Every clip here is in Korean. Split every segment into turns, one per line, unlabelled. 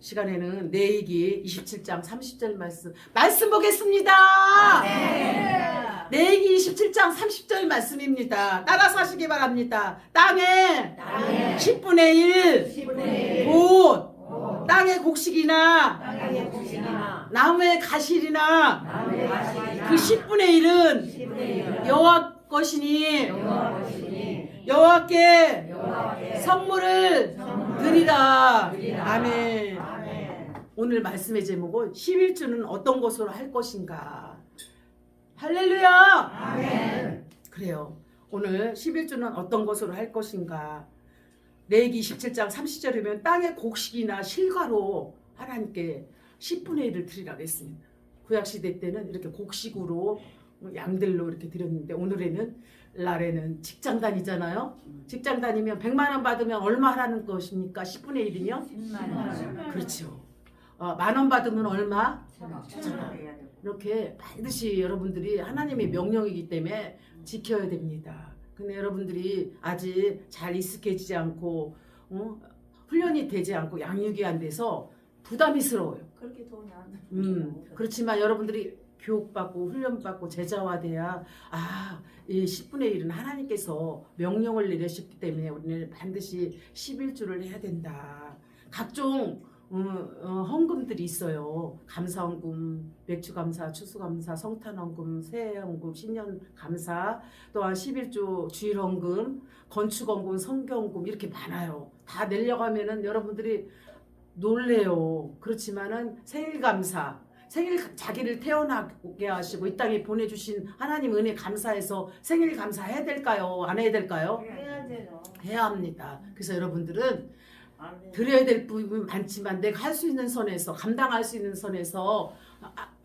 시간에는 내이기 27장 30절 말씀 보겠습니다. 내이기 27장 30절 말씀입니다. 따라서 하시기 바랍니다. 땅에 10분의 1 곧 땅의 곡식이나 나무의 가실이나 그 10분의 1은 여호와 것이니 여호와께 성물을 드리라. 아멘. 오늘 말씀의 제목은 11주는 어떤 것으로 할 것인가. 할렐루야. 아멘. 그래요. 오늘 11주는 어떤 것으로 할 것인가. 레위기 27장 30절이면 땅의 곡식이나 실과로 하나님께 10분의 1을 드리라고 했습니다. 구약시대 때는 이렇게 곡식으로 양들로 이렇게 드렸는데 날에는 직장 다니잖아요. 직장 다니면 100만 원 받으면 얼마 하라는 것입니까? 10분의 1이면?
10만 원.
그렇죠. 만 원 받으면 얼마?
1,000원.
이렇게 반드시 여러분들이 하나님의 명령이기 때문에 지켜야 됩니다. 근데 여러분들이 아직 잘 익숙해지지 않고 훈련이 되지 않고 양육이 안 돼서 부담스러워요.
그렇게 돈이 안
그렇지만 여러분들이 교육받고 훈련받고 제자화돼야 이 10분의 1은 하나님께서 명령을 내리셨기 때문에 우리는 반드시 11주를 해야 된다. 각종 헌금들이 있어요. 감사헌금, 맥주감사, 추수감사, 성탄헌금, 새해헌금, 신년감사, 또한 11조 주일헌금, 건축헌금, 성경헌금 이렇게 많아요. 다 내려고 하면은 여러분들이 놀래요. 그렇지만은 생일감사, 생일 자기를 태어나게 하시고 이 땅에 보내주신 하나님 은혜 감사해서 생일 감사해야 될까요? 안 해야 될까요?
해야 돼요.
해야 합니다. 그래서 여러분들은 드려야 될 부분 많지만 내가 할 수 있는 선에서 감당할 수 있는 선에서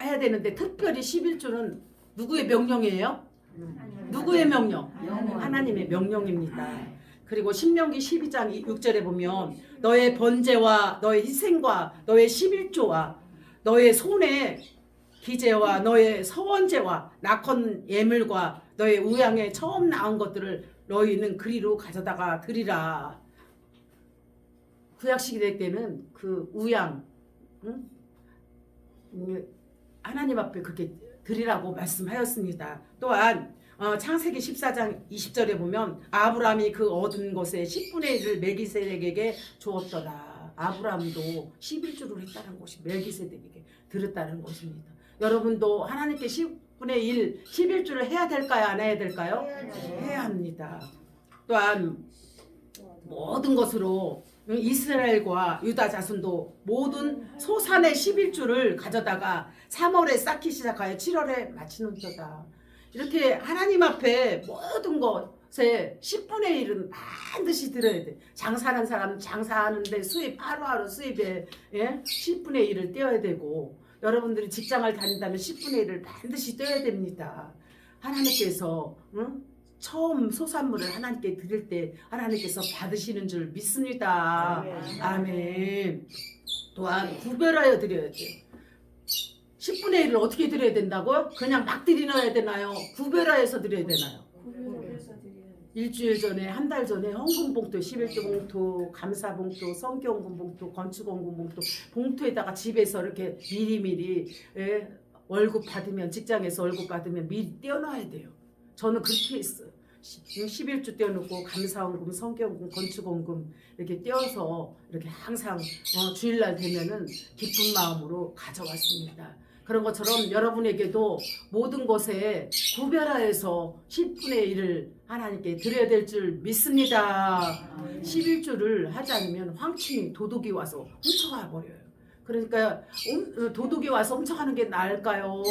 해야 되는데 특별히 11조는 누구의 명령이에요? 누구의 명령? 하나님의 명령입니다. 그리고 신명기 12장 6절에 보면 너의 번제와 너의 희생과 너의 11조와 너의 손의 기제와 너의 서원제와 낙헌 예물과 너의 우양에 처음 낳은 것들을 너희는 그리로 가져다가 드리라. 구약시대 때는 그 우양 하나님 앞에 그렇게 드리라고 말씀하였습니다. 또한 창세기 14장 20절에 보면 아브라함이 그 얻은 것의 10분의 1을 멜기세덱에게 주었더라. 아브라함도 11주를 했다는 것이 멜기세덱에게 드렸다는 것입니다. 여러분도 하나님께 10분의 1, 11주를 해야 될까요? 안 해야 될까요? 해야 합니다. 또한 모든 것으로 이스라엘과 유다 자손도 모든 소산의 11주를 가져다가 3월에 쌓기 시작하여 7월에 마치는도다. 이렇게 하나님 앞에 모든 것에 10분의 1은 반드시 드려야 돼. 장사하는 사람 장사하는데 수입 하루하루 수입에 10분의 1을 떼어야 되고 여러분들이 직장을 다닌다면 10분의 1을 반드시 떼어야 됩니다. 하나님께서 처음 소산물을 하나님께 드릴 때 하나님께서 받으시는 줄 믿습니다. 아멘. 또한 구별하여 드려야 돼요. 10분의 1을 어떻게 드려야 된다고요? 그냥 막 드려야 되나요? 구별하여서 드려야 되나요? 일주일 전에 한 달 전에 헌금 봉투, 11조 봉투, 감사 봉투, 성경헌금 봉투, 건축헌금 봉투 봉투에다가 집에서 이렇게 미리미리 월급 받으면 직장에서 월급 받으면 미리 떼어놔야 돼요. 저는 그렇게 했어요. 11주 떼어놓고 감사헌금, 성경헌금, 건축헌금 이렇게 떼어서 이렇게 항상 주일날 되면은 기쁜 마음으로 가져왔습니다. 그런 것처럼 여러분에게도 모든 것에 구별하여서 10분의 1을 하나님께 드려야 될 줄 믿습니다. 11주를 하지 않으면 황충이 도둑이 와서 훔쳐가 버려요. 그러니까 도둑이 와서 훔쳐가는 게 나을까요?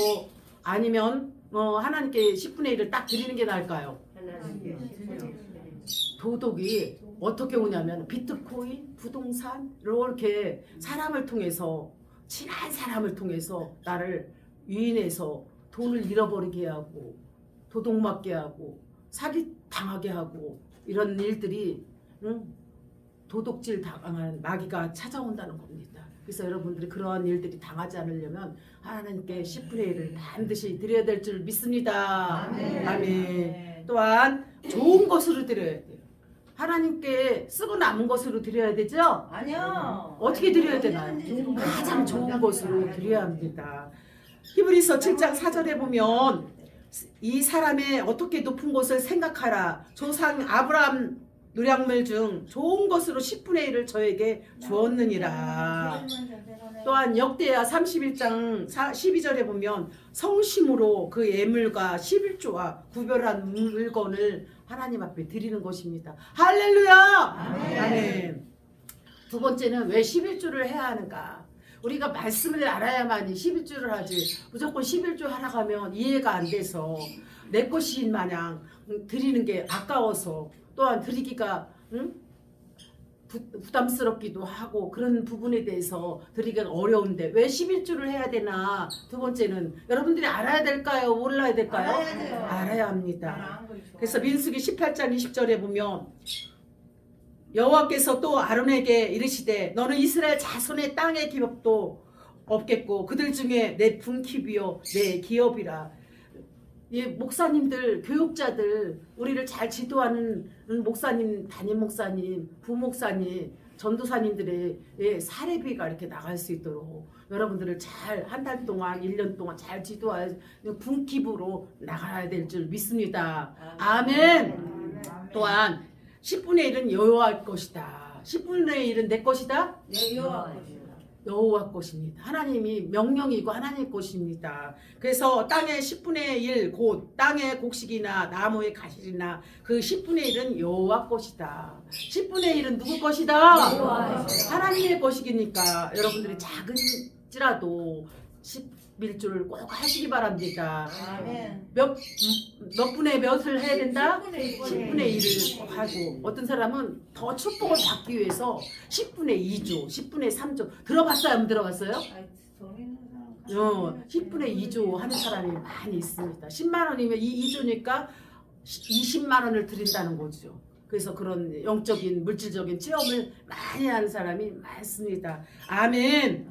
아니면 하나님께 10분의 1을 딱 드리는 게 나을까요? 도둑이 어떻게 오냐면 비트코인, 부동산 이렇게 사람을 통해서 친한 사람을 통해서 나를 유인해서 돈을 잃어버리게 하고 도둑맞게 하고 사기 당하게 하고 이런 일들이 도둑질 당한 마귀가 찾아온다는 겁니다. 그래서 여러분들이 그러한 일들이 당하지 않으려면 하나님께 10분의 1을 반드시 드려야 될 줄 믿습니다. 아멘. 또한 좋은 것으로 드려야 돼요. 하나님께 쓰고 남은 것으로 드려야 되죠?
아니요.
어떻게 드려야 되나요? 가장 좋은 것으로 드려야 합니다. 히브리서 7장 4절에 보면 이 사람의 어떻게 높은 곳을 생각하라. 조상 아브라함 노량물 중 좋은 것으로 10분의 1을 저에게 주었느니라. 또한 역대하 31장 12절에 보면 성심으로 그 예물과 11조와 구별한 물건을 하나님 앞에 드리는 것입니다. 할렐루야! 아멘. 두 번째는 왜 11조를 해야 하는가? 우리가 말씀을 알아야만이 11조를 하지 무조건 11조 하라고 하면 이해가 안 돼서 내 것인 마냥 드리는 게 아까워서 또한 드리기가 부담스럽기도 하고 그런 부분에 대해서 드리기가 어려운데 왜 11조를 해야 되나? 두 번째는 여러분들이 알아야 될까요? 몰라야 될까요?
알아야 돼요.
알아야 합니다. 그래서 민수기 18장 20절에 보면 여호와께서 또 아론에게 이르시되 너는 이스라엘 자손의 땅의 기업도 없겠고 그들 중에 내 분깃이요 내 기업이라. 이 목사님들, 교육자들, 우리를 잘 지도하는 목사님, 담임 목사님, 부목사님, 전도사님들의 사례비가 이렇게 나갈 수 있도록 여러분들을 잘 한 달 동안, 1년 동안 잘 지도할 분깃으로 나가야 될 줄 믿습니다. 아멘. 또한 10분의 1은 여호와 것이다. 10분의 1은 내 것이다?
네, 여호와.
여호와 것입니다. 하나님이 명령이고 하나님 것입니다. 그래서 땅의 10분의 1 곧 땅의 곡식이나 나무의 가시나 그 10분의 1은 여호와 것이다. 10분의 1은 누구 것이다? 하나님의 것이니까 여러분들이 작은지라도 11조를 꼭 하시기 바랍니다.
아멘.
몇 분의 몇을 해야 된다?
10분의
10분의 1을 꼭 하고 어떤 사람은 더 축복을 받기 위해서 10분의 2조, 10분의 3조 들어봤어요? 안 들어봤어요? 10분의 2조 하는 사람이 많이 있습니다. 10만 원이면 2조니까 20만 원을 드린다는 거죠. 그래서 그런 영적인 물질적인 체험을 많이 하는 사람이 많습니다. 아멘.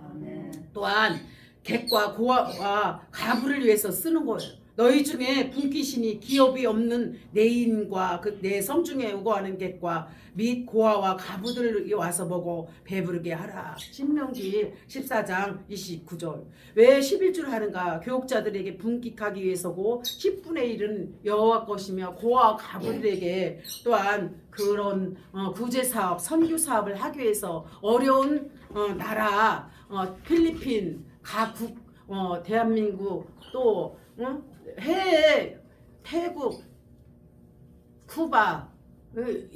또한 객과 고아와 가부를 위해서 쓰는 거예요. 너희 중에 분깃이니 기업이 없는 내인과 내 성중에 우거하는 객과 및 고아와 가부들이 와서 먹어 배부르게 하라. 신명기 14장 29절. 왜 11조를 하는가? 교육자들에게 분깃하기 위해서고 10분의 1은 여호와 것이며 고아와 가부들에게 또한 그런 구제사업, 선교사업을 하기 위해서 어려운 나라 필리핀, 가국, 대한민국 또 해외 태국, 쿠바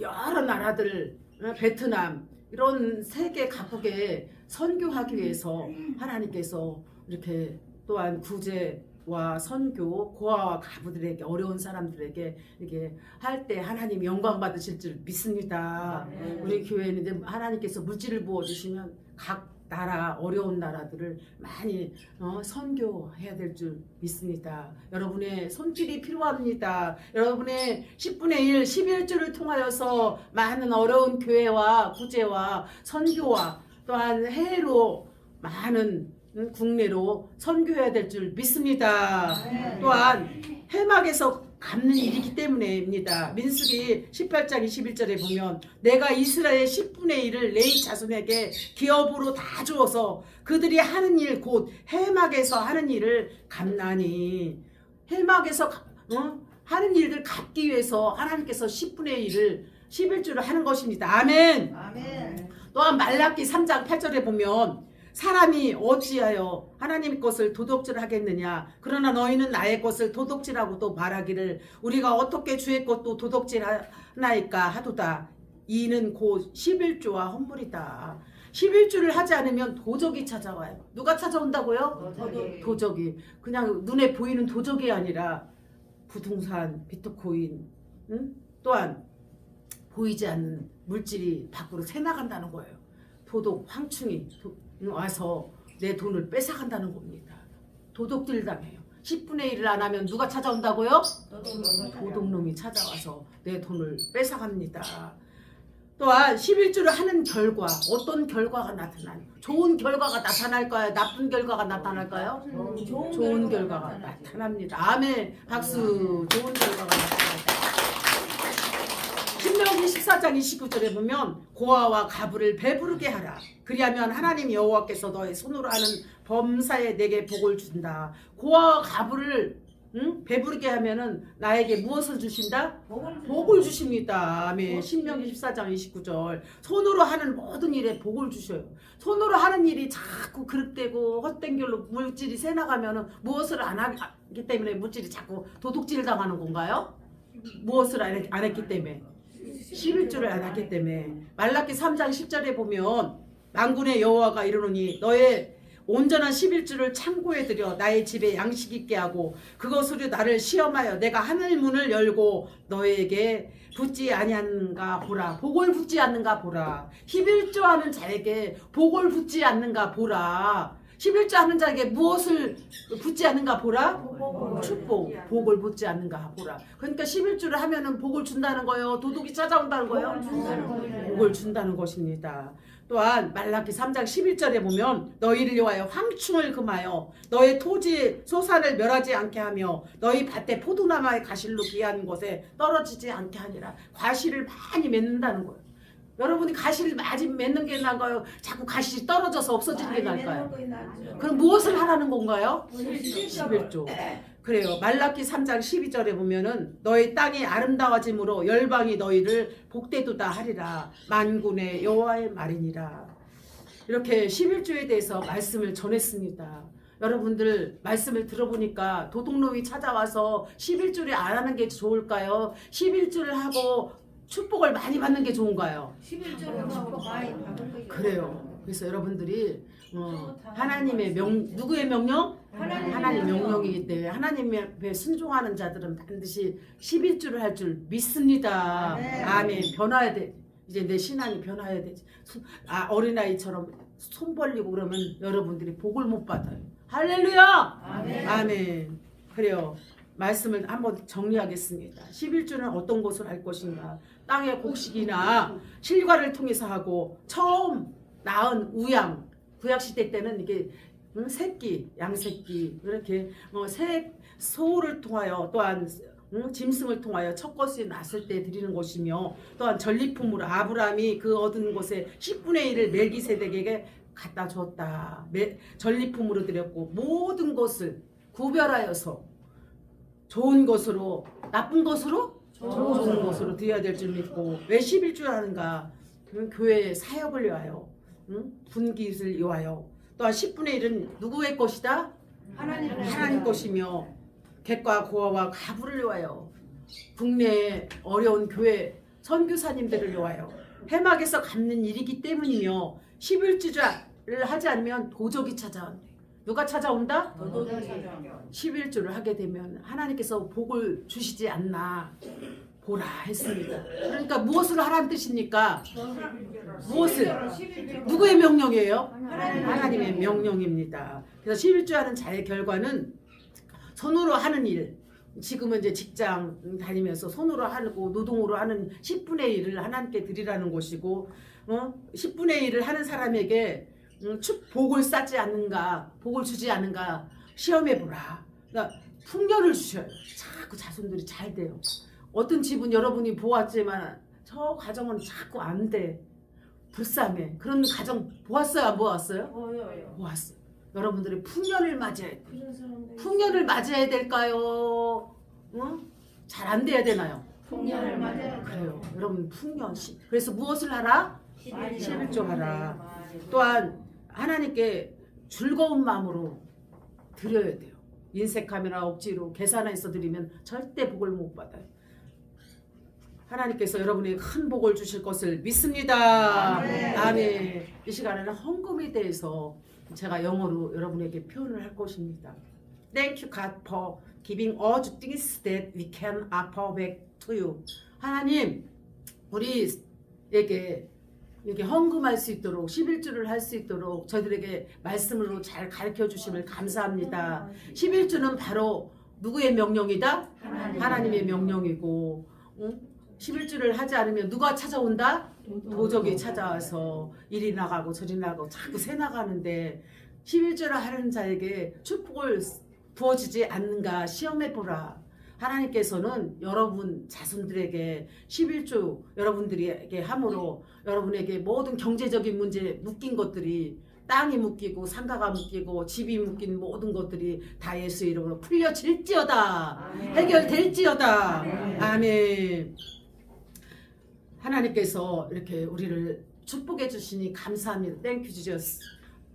여러 나라들 베트남 이런 세계 각국에 선교하기 위해서 하나님께서 이렇게 또한 구제와 선교 고아와 가부들에게 어려운 사람들에게 이렇게 할 때 하나님 영광 받으실 줄 믿습니다. 우리 교회는 이제 하나님께서 물질을 부어 주시면 각 나라 어려운 나라들을 많이 선교해야 될 줄 믿습니다. 여러분의 손길이 필요합니다. 여러분의 10분의 1, 11조를 통하여서 많은 어려운 교회와 구제와 선교와 또한 해외로 많은 국내로 선교해야 될 줄 믿습니다. 또한 해막에서 갚는 일이기 때문에입니다. 민수기 18장 21절에 보면 내가 이스라엘 10분의 1을 내 자손에게 기업으로 다 주어서 그들이 하는 일 곧 해막에서 하는 일을 갚나니 해막에서 하는 일들 갚기 위해서 하나님께서 10분의 1을 11조를 하는 것입니다. 아멘. 또한 말라기 3장 8절에 보면 사람이 어찌하여 하나님 것을 도둑질하겠느냐? 그러나 너희는 나의 것을 도둑질하고 또 말하기를 우리가 어떻게 주의 것도 도둑질하나이까 하도다. 이는 곧 11조와 헌물이다. 11조를 하지 않으면 도적이 찾아와요. 누가 찾아온다고요? 도적이. 그냥 눈에 보이는 도적이 아니라 부동산, 비트코인, 또한 보이지 않는 물질이 밖으로 새나간다는 거예요. 도둑, 황충이 와서 내 돈을 뺏어간다는 겁니다. 도둑질 당해요. 10분의 1을 안 하면 누가 찾아온다고요? 도둑놈이 찾아와서 내 돈을 뺏어갑니다. 또한 11조를 하는 결과 어떤 결과가 나타나요? 좋은 결과가 나타날까요? 나쁜 결과가 나타날까요? 좋은 결과가 나타납니다. 아멘. 박수. 좋은 결과가 나타납니다. 신명기 14장 29절에 보면 고아와 가부를 배부르게 하라. 그리하면 하나님 여호와께서 너의 손으로 하는 범사에 내게 복을 준다. 고아와 가부를 배부르게 하면은 나에게 무엇을 주신다? 복을 주십니다. 아멘. 신명기 14장 29절. 손으로 하는 모든 일에 복을 주셔요. 손으로 하는 일이 자꾸 그릇되고 헛된 길로 물질이 새나가면은 무엇을 안 하기 때문에 물질이 자꾸 도둑질 당하는 건가요? 무엇을 안 했기 때문에 11조를 안 했기 때문에. 말라기 3장 10절에 보면 만군의 여호와가 이르노니 너의 온전한 11조를 창고에 들여 나의 집에 양식 있게 하고 그것으로 나를 시험하여 내가 하늘 문을 열고 너에게 붙지 아니하는가 보라. 복을 붙지 않는가 보라. 11조 하는 자에게 복을 붙지 않는가 보라. 11조 하는 자에게 무엇을 붙지 않는가 보라? 축복, 복을 붙지 않는가 보라. 그러니까 11조를 하면은 복을 준다는 거예요. 도둑이 찾아온다는 거예요. 복을 준다는 것입니다. 또한 말라기 3장 11절에 보면 너희를 위하여 황충을 금하여 너의 토지 소산을 멸하지 않게 하며 너희 밭에 포도나무의 가실로 귀한 곳에 떨어지지 않게 하니라. 과실을 많이 맺는다는 거예요. 여러분이 가시를 많이 맺는 게 나은가요? 자꾸 가시 떨어져서 없어지는 게 나을까요? 그럼 무엇을 하라는 건가요? 11조. 그래요. 말라기 3장 12절에 보면은 너희 땅이 아름다워짐으로 열방이 너희를 복되도다 하리라. 만군의 여호와의 말이니라. 이렇게 11조에 대해서 말씀을 전했습니다. 여러분들 말씀을 들어보니까 도둑놈이 찾아와서 11조를 안 하는 게 좋을까요? 11조를 하고 축복을 많이 받는 게 좋은가요?
11조로 축복 많이 받은 거예요.
그래요. 그래서 여러분들이 하나님의 누구의 명령? 하나님 명령이기 때문에 하나님의 순종하는 자들은 반드시 11조를 할 줄 믿습니다. 아멘. 변화해야 돼. 이제 내 신앙이 변화해야 되지. 어린아이처럼 손 벌리고 그러면 여러분들이 복을 못 받아요. 할렐루야! 아멘. 그래요. 말씀을 한번 정리하겠습니다. 11조는 어떤 것을 할 것인가? 땅의 곡식이나 실과를 통해서 하고 처음 낳은 우양, 구약시대 때는 이게 새끼, 양새끼 이렇게 소를 통하여 또한 짐승을 통하여 첫 것이 났을 때 드리는 것이며 또한 전리품으로 아브라함이 그 얻은 것의 10분의 1을 멜기세덱에게 갖다 줬다. 전리품으로 드렸고 모든 것을 구별하여서 좋은 것으로 나쁜 것으로 좋은 것으로 드려야 될 줄 믿고 왜 11조 하는가? 교회의 사역을 위하여 분깃을 위하여 또한 10분의 1은 누구의 것이다? 하나님 것이며 객과 고아와 가부를 위하여 국내의 어려운 교회 선교사님들을 위하여 해막에서 갚는 일이기 때문이며 11조를 하지 않으면 도적이 찾아온다. 누가 찾아온다? 11조를 하게 되면 하나님께서 복을 주시지 않나 보라 했습니다. 그러니까 무엇을 하라는 뜻입니까? 무엇을? 누구의 명령이에요? 하나님의 명령입니다. 그래서 11조 하는 자의 결과는 손으로 하는 일, 지금은 이제 직장 다니면서 손으로 하고 노동으로 하는 10분의 1을 하나님께 드리라는 것이고 10분의 1을 하는 사람에게 복을 쌓지 않는가, 복을 주지 않는가 시험해보라. 그러니까 풍년을 주셔요. 자꾸 자손들이 잘 돼요. 어떤 집은 여러분이 보았지만 저 가정은 자꾸 안 돼. 불쌍해. 그런 가정 보았어요? 안 보았어요? 보았어요. 여러분들이 풍년을 맞이해야 돼. 풍년을 맞이해야 될까요? 잘 안 돼야 되나요?
풍년을 맞아야
그래요. 여러분 풍년. 그래서 무엇을 하라? 11조 하라. 또한 하나님께 즐거운 마음으로 드려야 돼요. 인색함이나 억지로 계산해서 드리면 절대 복을 못 받아요. 하나님께서 여러분에게 큰 복을 주실 것을 믿습니다. 아멘. 이 시간에는 헌금에 대해서 제가 영어로 여러분에게 표현을 할 것입니다. Thank you God for giving all the things that we can offer back to you. 하나님, 우리에게 이렇게 헌금할 수 있도록 11조를 할 수 있도록 저희들에게 말씀으로 잘 가르쳐 주심을 감사합니다. 11조는 바로 누구의 명령이다? 하나님의 명령이고 11조를 하지 않으면 누가 찾아온다? 도적이 찾아와서 이리 나가고 저리 나가고 자꾸 새 나가는데 11조를 하는 자에게 축복을 부어주지 않는가 시험해보라. 하나님께서는 여러분 자손들에게 11조 여러분들에게 함으로 여러분에게 모든 경제적인 문제 묶인 것들이 땅이 묶이고 상가가 묶이고 집이 묶인 모든 것들이 다 예수 이름으로 풀려질지어다. 해결될지어다. 아멘. 하나님께서 이렇게 우리를 축복해 주시니 감사합니다. Thank you, Jesus.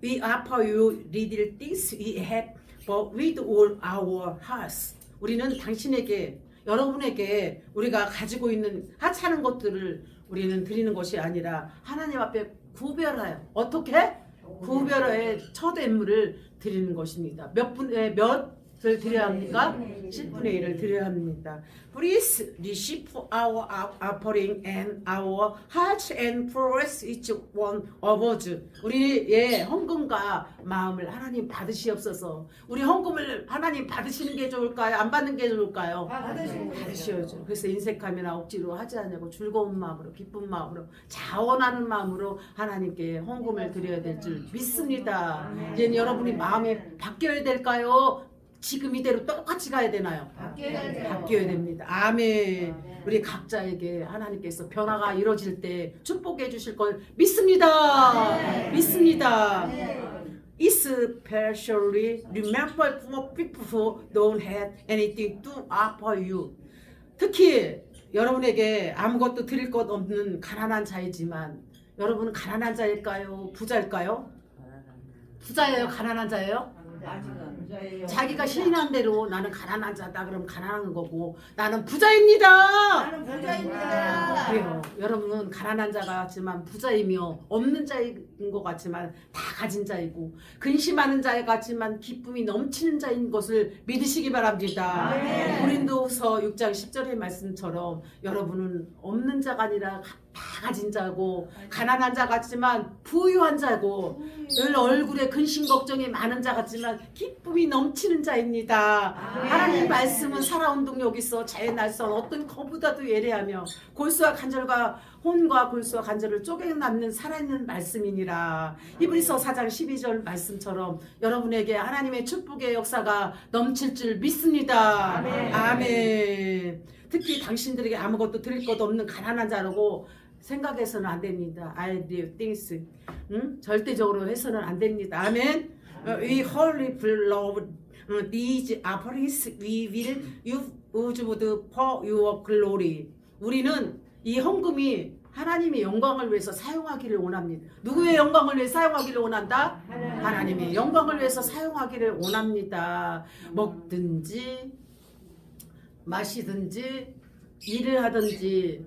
We offer you little things we have, but with all our hearts. 우리는 당신에게, 여러분에게 우리가 가지고 있는 하찮은 것들을 우리는 드리는 것이 아니라 하나님 앞에 구별하여 어떻게? 구별하여 첫 예물을 드리는 것입니다. 몇을 드려야 합니까? 10분의 1을 드려야 합니다. Please receive our offering and our hearts and press each one of us. 우리의 헌금과 마음을 하나님 받으시옵소서. 우리 헌금을 하나님 받으시는 게 좋을까요? 안 받는 게 좋을까요? 받으시오죠. 그래서 인색함이나 억지로 하지 않냐고 즐거운 마음으로, 기쁜 마음으로, 자원하는 마음으로 하나님께 헌금을 드려야 될 줄 믿습니다. 이제 여러분이 마음이 바뀌어야 될까요? 지금 이대로 똑같이 가야 되나요? 바뀌어야 됩니다. 아멘. 우리 각자에게 하나님께서 변화가 이루어질 때 축복해 주실 걸 믿습니다. 믿습니다. Especially remember for people who don't have anything to offer you. 특히 여러분에게 아무것도 드릴 것 없는 가난한 자이지만 여러분은 가난한 자일까요? 부자일까요? 부자예요? 가난한 자예요? 자기가 신인한 대로 나는 가난한 자다 그러면 가난한 거고 나는 부자입니다. 그래요. 여러분은 가난한 자 같지만 부자이며 없는 자인 것 같지만 다 가진 자이고 근심하는 자 같지만 기쁨이 넘치는 자인 것을 믿으시기 바랍니다. 고린도서 6장 10절의 말씀처럼 여러분은 없는 자가 아니라 다 가진 자고 가난한 자 같지만 부유한 자고 늘 얼굴에 근심 걱정이 많은 자 같지만 기쁨이 넘치는 자입니다. 하나님 말씀은 살아온 동력 있어 자의 날선 어떤 거보다도 예리하며 골수와 간절과 혼과 골수와 간절을 쪼개놨는 살아있는 말씀이니라. 히브리서 4장 12절 말씀처럼 여러분에게 하나님의 축복의 역사가 넘칠 줄 믿습니다. 아멘. 특히 당신들에게 아무것도 드릴 것 없는 가난한 자라고 생각해서는 안 됩니다. I do things. 절대적으로 해서는 안 됩니다. 아멘. We wholly love these offerings. We will use for your glory. 우리는 이 헌금이 하나님의 영광을 위해서 사용하기를 원합니다. 누구의 영광을 위해 사용하기를 원한다? 하나님의 영광을 위해서 사용하기를 원합니다. 먹든지 마시든지 일을 하든지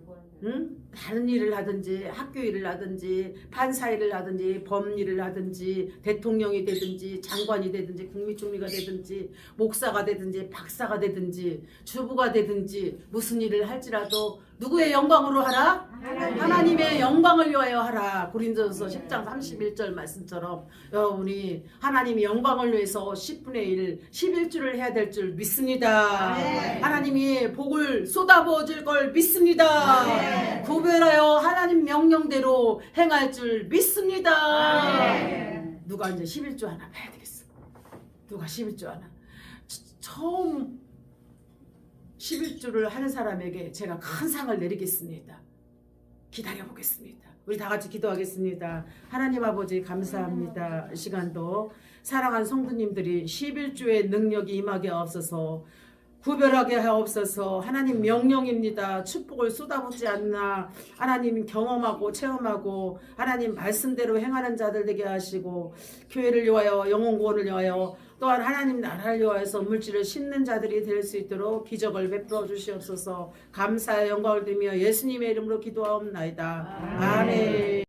다른 일을 하든지 학교 일을 하든지 판사 일을 하든지 법일을 하든지 대통령이 되든지 장관이 되든지 국무총리가 되든지 목사가 되든지 박사가 되든지 주부가 되든지 무슨 일을 할지라도 누구의 영광으로 하라? 하나님의 영광을 위하여 하라. 고린도서 10장 31절 말씀처럼 여러분이 하나님의 영광을 위해서 10분의 1, 11주를 해야 될 줄 믿습니다. 하나님이 복을 쏟아부어 줄 걸 믿습니다. 구별하여 하나님 명령대로 행할 줄 믿습니다. 누가 이제 11주 하나 봐야 되겠어. 누가 11주 하나. 처음 11주를 하는 사람에게 제가 큰 상을 내리겠습니다. 기다려보겠습니다. 우리 다 같이 기도하겠습니다. 하나님 아버지 감사합니다. 이 시간도 사랑하는 성도님들이 11주의 능력이 임하게 하옵소서. 구별하게 하옵소서. 하나님 명령입니다. 축복을 쏟아붓지 않나 하나님 경험하고 체험하고 하나님 말씀대로 행하는 자들 되게 하시고 교회를 위하여 영혼 구원을 위하여 또한 하나님 나라를 위하여서 물질을 심는 자들이 될 수 있도록 기적을 베풀어 주시옵소서. 감사의 영광을 드리며 예수님의 이름으로 기도하옵나이다. 아멘.